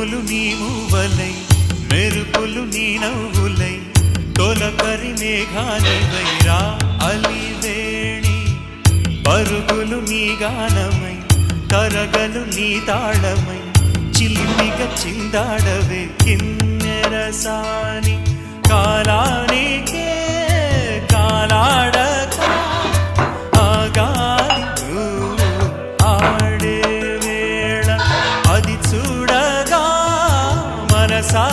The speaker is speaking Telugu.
పువ్వులు నీ మూవలై మెరుపులు నీ నవ్వులై తొలకరి మేఘాలవైరా అలివేణి పరుగులు నీ గానమై కరగలు నీ తాళమై చిలిమిగా చిందాడవే కిన్నెరసాని కాలానికే కాలాడక ఆగాలి ఆడే వేళ అది చూడగా మనసా